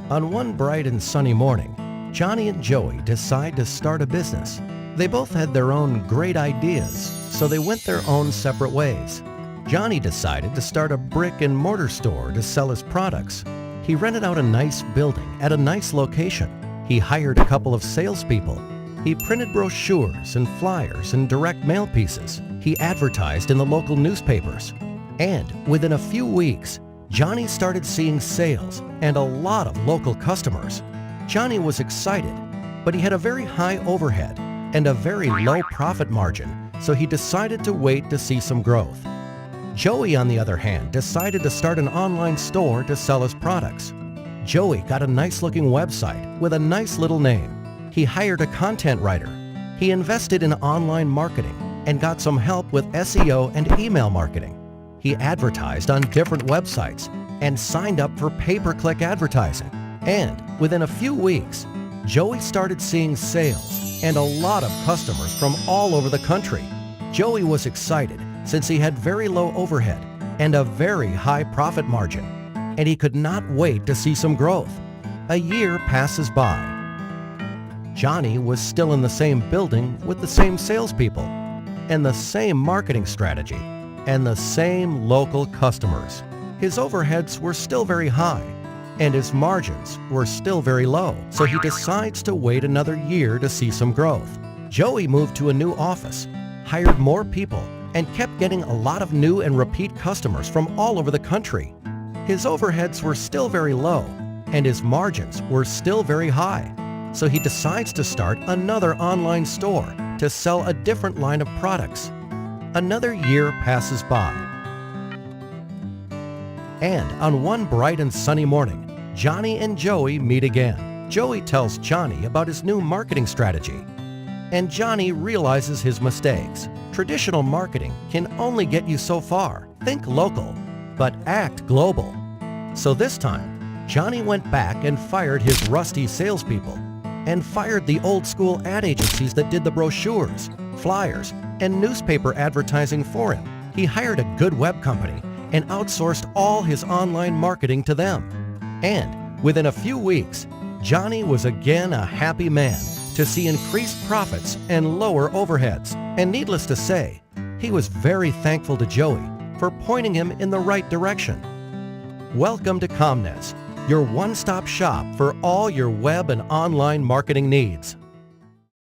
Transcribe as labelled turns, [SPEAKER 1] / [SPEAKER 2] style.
[SPEAKER 1] On one bright and sunny morning, Johnny and Joey decide to start a business. They both had their own great ideas, so they went their own separate ways. Johnny decided to start a brick and mortar store to sell his products. He rented out a nice building at a nice location. He hired a couple of salespeople. He printed brochures and flyers and direct mail pieces. He advertised in the local newspapers. And within a few weeks, Johnny started seeing sales and a lot of local customers. Johnny was excited, but he had a very high overhead and a very low profit margin, so he decided to wait to see some growth. Joey, on the other hand, decided to start an online store to sell his products. Joey got a nice-looking website with a nice little name. He hired a content writer. He invested in online marketing and got some help with SEO and email marketing. He advertised on different websites and signed up for pay-per-click advertising. And within a few weeks, Joey started seeing sales and a lot of customers from all over the country. Joey was excited since he had very low overhead and a very high profit margin, and he could not wait to see some growth. A year passes by. Johnny was still in the same building with the same salespeople and the same marketing strategy and the same local customers. His overheads were still very high and his margins were still very low, so he decides to wait another year to see some growth. Joey moved to a new office, hired more people, and kept getting a lot of new and repeat customers from all over the country. His overheads were still very low and his margins were still very high, so he decides to start another online store to sell a different line of products. Another year passes by. And on one bright and sunny morning, Johnny and Joey meet again. Joey tells Johnny about his new marketing strategy, and Johnny realizes his mistakes. Traditional marketing can only get you so far. Think local, but act global. So this time, Johnny went back and fired his rusty salespeople and fired the old school ad agencies that did the brochures, flyers, and newspaper advertising for him. He hired a good web company and outsourced all his online marketing to them. And within a few weeks, Johnny was again a happy man to see increased profits and lower overheads. And needless to say, he was very thankful to Joey for pointing him in the right direction. Welcome to Comnez, your one-stop shop for all your web and online marketing needs.